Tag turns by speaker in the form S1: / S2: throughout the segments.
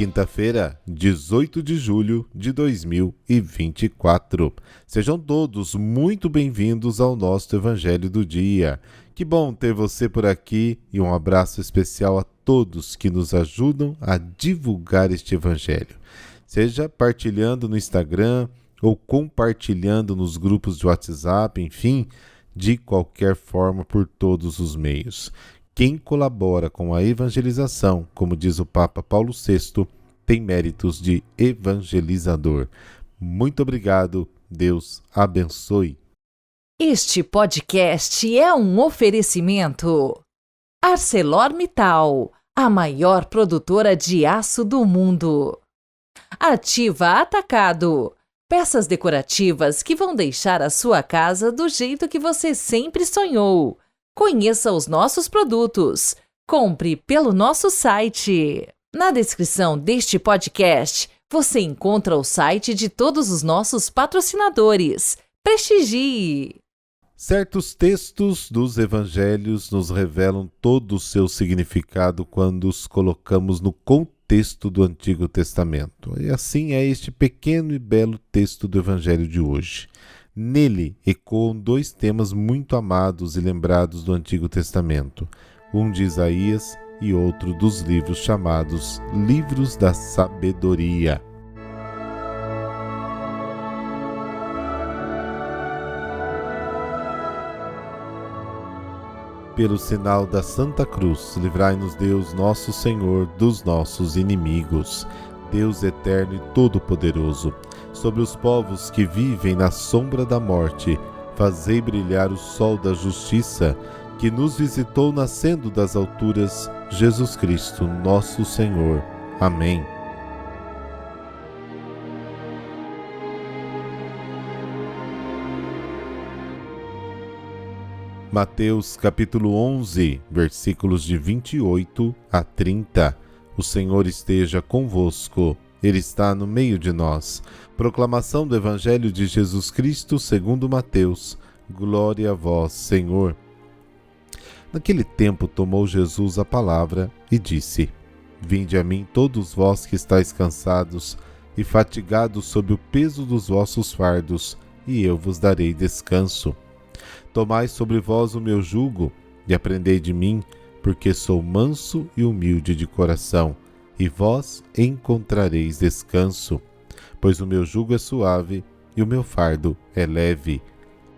S1: quinta-feira, 18 de julho de 2024. Sejam todos muito bem-vindos ao nosso Evangelho do Dia. Que bom ter você por aqui e um abraço especial a todos que nos ajudam a divulgar este Evangelho. Seja partilhando no Instagram ou compartilhando nos grupos de WhatsApp, enfim, de qualquer forma por todos os meios. Quem colabora com a evangelização, como diz o Papa Paulo VI, tem méritos de evangelizador. Muito obrigado, Deus abençoe.
S2: Este podcast é um oferecimento. ArcelorMittal, a maior produtora de aço do mundo. Ativa Atacado, peças decorativas que vão deixar a sua casa do jeito que você sempre sonhou. Conheça os nossos produtos. Compre pelo nosso site. Na descrição deste podcast, você encontra o site de todos os nossos patrocinadores. Prestigie!
S1: Certos textos dos evangelhos nos revelam todo o seu significado quando os colocamos no contexto do Antigo Testamento. E assim é este pequeno e belo texto do evangelho de hoje. Nele ecoam dois temas muito amados e lembrados do Antigo Testamento, um de Isaías e outro dos livros chamados Livros da Sabedoria. Pelo sinal da Santa Cruz, livrai-nos Deus nosso Senhor dos nossos inimigos. Deus eterno e todo-poderoso, sobre os povos que vivem na sombra da morte, fazei brilhar o sol da justiça, que nos visitou nascendo das alturas, Jesus Cristo, nosso Senhor. Amém. Mateus capítulo 11, versículos de 28 a 30. O Senhor esteja convosco. Ele está no meio de nós. Proclamação do Evangelho de Jesus Cristo segundo Mateus. Glória a vós, Senhor. Naquele tempo tomou Jesus a palavra e disse: Vinde a mim todos vós que estáis cansados e fatigados sob o peso dos vossos fardos, e eu vos darei descanso. Tomai sobre vós o meu jugo e aprendei de mim, porque sou manso e humilde de coração, e vós encontrareis descanso, pois o meu jugo é suave e o meu fardo é leve.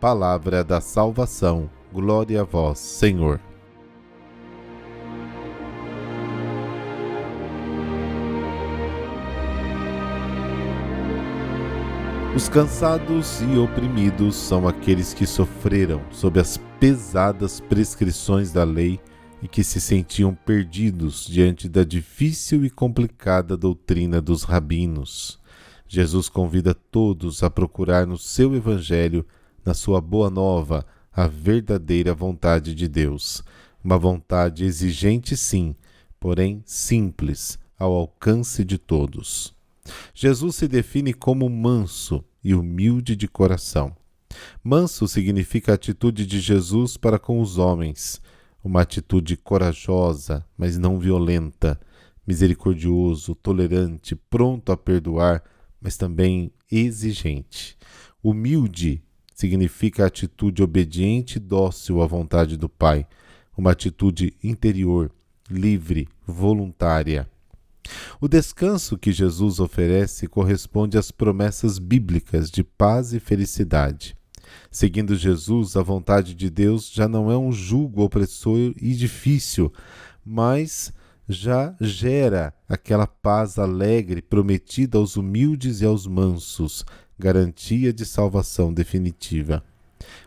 S1: Palavra da salvação, glória a vós, Senhor. Os cansados e oprimidos são aqueles que sofreram sob as pesadas prescrições da lei e que se sentiam perdidos diante da difícil e complicada doutrina dos rabinos. Jesus convida todos a procurar no seu Evangelho, na sua boa nova, a verdadeira vontade de Deus. Uma vontade exigente, sim, porém simples, ao alcance de todos. Jesus se define como manso e humilde de coração. Manso significa a atitude de Jesus para com os homens, uma atitude corajosa, mas não violenta, misericordioso, tolerante, pronto a perdoar, mas também exigente. Humilde significa a atitude obediente e dócil à vontade do Pai, uma atitude interior, livre, voluntária. O descanso que Jesus oferece corresponde às promessas bíblicas de paz e felicidade. Seguindo Jesus, a vontade de Deus já não é um jugo opressor e difícil, mas já gera aquela paz alegre prometida aos humildes e aos mansos, garantia de salvação definitiva.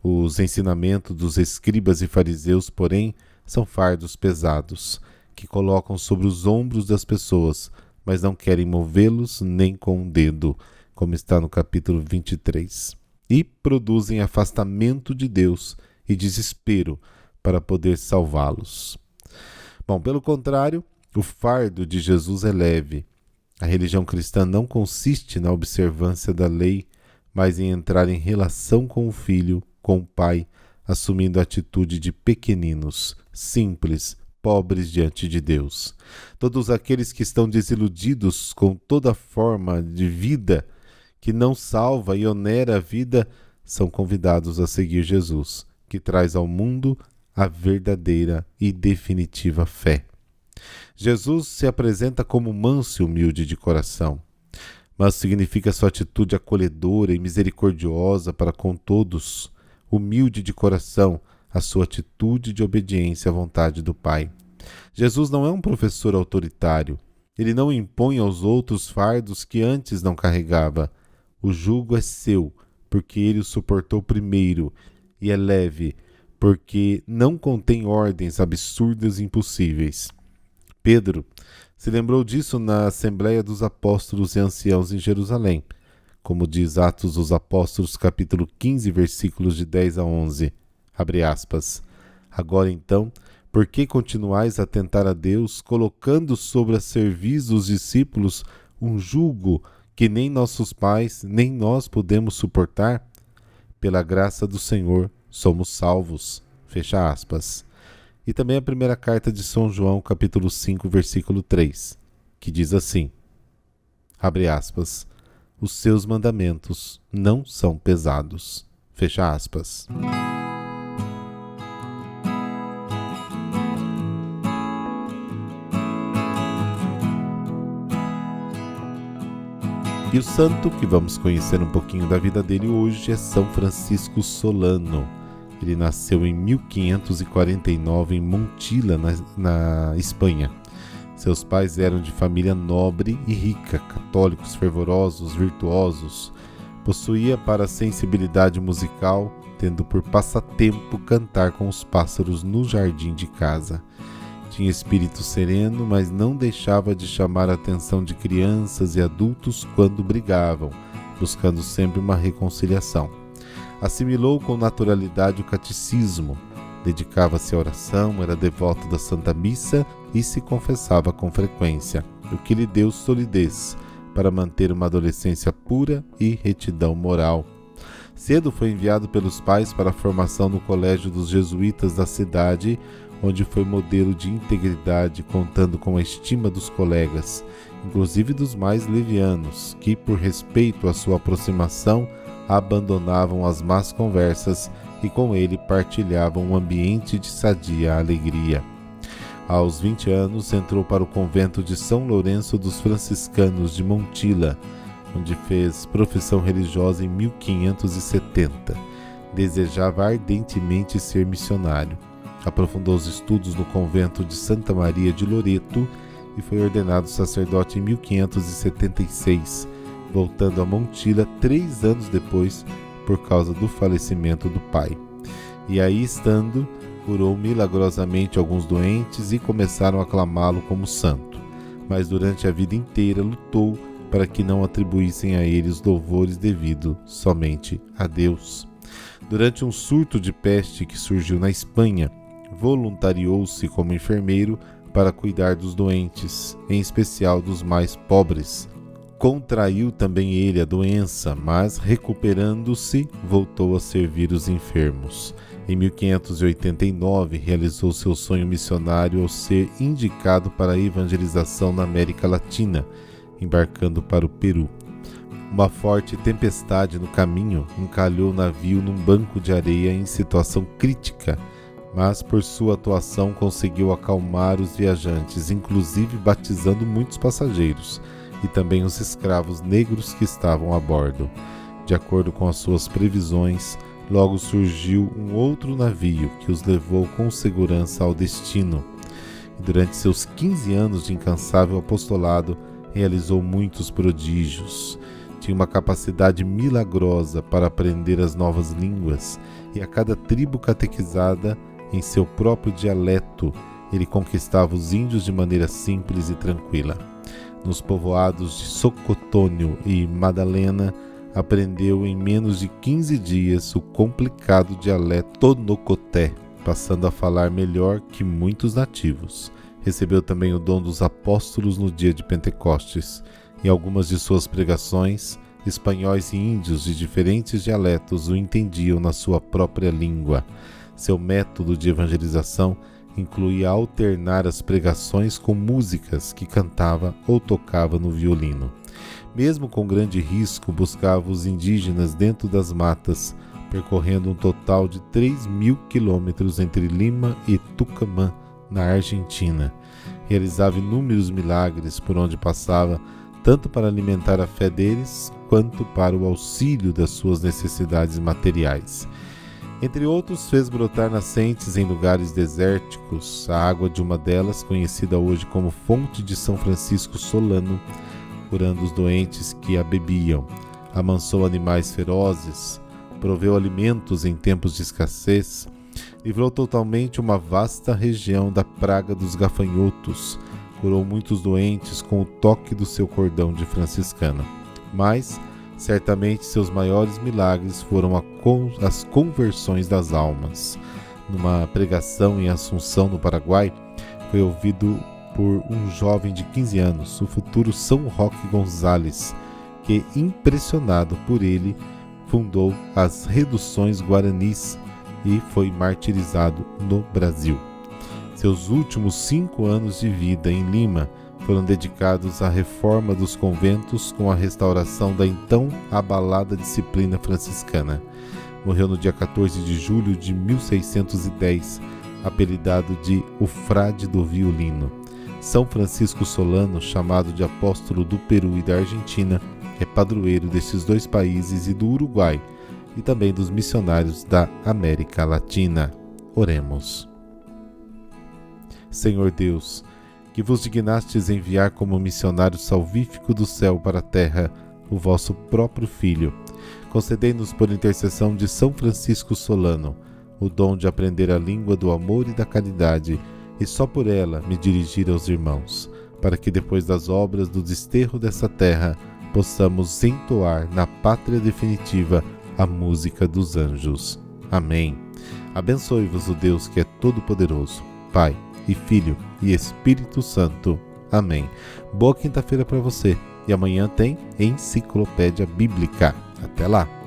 S1: Os ensinamentos dos escribas e fariseus, porém, são fardos pesados, que colocam sobre os ombros das pessoas, mas não querem movê-los nem com um dedo, como está no capítulo 23, e produzem afastamento de Deus e desespero para poder salvá-los. Bom, pelo contrário, o fardo de Jesus é leve. A religião cristã não consiste na observância da lei, mas em entrar em relação com o Filho, com o Pai, assumindo a atitude de pequeninos, simples, pobres diante de Deus. Todos aqueles que estão desiludidos com toda forma de vida que não salva e onera a vida são convidados a seguir Jesus, que traz ao mundo a verdadeira e definitiva fé. Jesus se apresenta como manso e humilde de coração. Manso significa sua atitude acolhedora e misericordiosa para com todos. Humilde de coração, a sua atitude de obediência à vontade do Pai. Jesus não é um professor autoritário. Ele não impõe aos outros fardos que antes não carregava. O jugo é seu, porque ele o suportou primeiro, e é leve, porque não contém ordens absurdas e impossíveis. Pedro se lembrou disso na Assembleia dos Apóstolos e Anciãos em Jerusalém, como diz Atos dos Apóstolos, capítulo 15, versículos de 10 a 11. Abre aspas. Agora então, por que continuais a tentar a Deus, colocando sobre a cerviz dos discípulos um jugo que nem nossos pais, nem nós podemos suportar? Pela graça do Senhor somos salvos. Fecha aspas. E também a primeira carta de São João, capítulo 5, versículo 3, que diz assim, abre aspas, os seus mandamentos não são pesados. Fecha aspas. E o santo que vamos conhecer um pouquinho da vida dele hoje é São Francisco Solano. Ele nasceu em 1549 em Montilla, na Espanha. Seus pais eram de família nobre e rica, católicos fervorosos, virtuosos. Possuía para a sensibilidade musical, tendo por passatempo cantar com os pássaros no jardim de casa. Tinha espírito sereno, mas não deixava de chamar a atenção de crianças e adultos quando brigavam, buscando sempre uma reconciliação. Assimilou com naturalidade o catecismo, dedicava-se à oração, era devoto da Santa Missa e se confessava com frequência, o que lhe deu solidez para manter uma adolescência pura e retidão moral. Cedo foi enviado pelos pais para a formação no colégio dos jesuítas da cidade, onde foi modelo de integridade, contando com a estima dos colegas, inclusive dos mais levianos, que, por respeito à sua aproximação, abandonavam as más conversas e com ele partilhavam um ambiente de sadia alegria. Aos 20 anos, entrou para o convento de São Lourenço dos Franciscanos de Montilla, onde fez profissão religiosa em 1570. Desejava ardentemente ser missionário. Aprofundou os estudos no convento de Santa Maria de Loreto e foi ordenado sacerdote em 1576, voltando a Montilla 3 anos depois por causa do falecimento do pai. E aí estando, curou milagrosamente alguns doentes e começaram a aclamá-lo como santo, mas durante a vida inteira lutou para que não atribuíssem a ele os louvores devidos somente a Deus. Durante um surto de peste que surgiu na Espanha, voluntariou-se como enfermeiro para cuidar dos doentes, em especial dos mais pobres. Contraiu também ele a doença, mas, recuperando-se, voltou a servir os enfermos. Em 1589, realizou seu sonho missionário ao ser indicado para a evangelização na América Latina, embarcando para o Peru. Uma forte tempestade no caminho encalhou o navio num banco de areia em situação crítica, mas por sua atuação conseguiu acalmar os viajantes, inclusive batizando muitos passageiros e também os escravos negros que estavam a bordo. De acordo com as suas previsões, logo surgiu um outro navio que os levou com segurança ao destino. E durante seus 15 anos de incansável apostolado, realizou muitos prodígios. Tinha uma capacidade milagrosa para aprender as novas línguas, e a cada tribo catequizada, em seu próprio dialeto, ele conquistava os índios de maneira simples e tranquila. Nos povoados de Socotônio e Madalena, aprendeu em menos de 15 dias o complicado dialeto Tonocoté, passando a falar melhor que muitos nativos. Recebeu também o dom dos apóstolos no dia de Pentecostes. Em algumas de suas pregações, espanhóis e índios de diferentes dialetos o entendiam na sua própria língua. Seu método de evangelização incluía alternar as pregações com músicas que cantava ou tocava no violino. Mesmo com grande risco, buscava os indígenas dentro das matas, percorrendo um total de 3.000 quilômetros entre Lima e Tucumã, na Argentina. Realizava inúmeros milagres por onde passava, tanto para alimentar a fé deles, quanto para o auxílio das suas necessidades materiais. Entre outros, fez brotar nascentes em lugares desérticos. A água de uma delas, conhecida hoje como Fonte de São Francisco Solano, curando os doentes que a bebiam. Amansou animais ferozes, proveu alimentos em tempos de escassez, livrou totalmente uma vasta região da praga dos gafanhotos, curou muitos doentes com o toque do seu cordão de franciscana. Mas, certamente, seus maiores milagres foram as conversões das almas. Numa pregação em Assunção, no Paraguai, foi ouvido por um jovem de 15 anos, o futuro São Roque Gonzalez, que, impressionado por ele, fundou as Reduções Guaranis e foi martirizado no Brasil. Seus últimos 5 anos de vida em Lima foram dedicados à reforma dos conventos com a restauração da então abalada disciplina franciscana. Morreu no dia 14 de julho de 1610, apelidado de o Frade do Violino. São Francisco Solano, chamado de apóstolo do Peru e da Argentina, é padroeiro destes dois países e do Uruguai, e também dos missionários da América Latina. Oremos. Senhor Deus, que vos dignastes enviar como missionário salvífico do céu para a terra o vosso próprio Filho, concedei-nos por intercessão de São Francisco Solano o dom de aprender a língua do amor e da caridade, e só por ela me dirigir aos irmãos, para que depois das obras do desterro dessa terra possamos entoar na pátria definitiva a música dos anjos. Amém. Abençoe-vos o Deus que é todo-poderoso, Pai e Filho e Espírito Santo. Amém. Boa quinta-feira para você e amanhã tem Enciclopédia Bíblica. Até lá!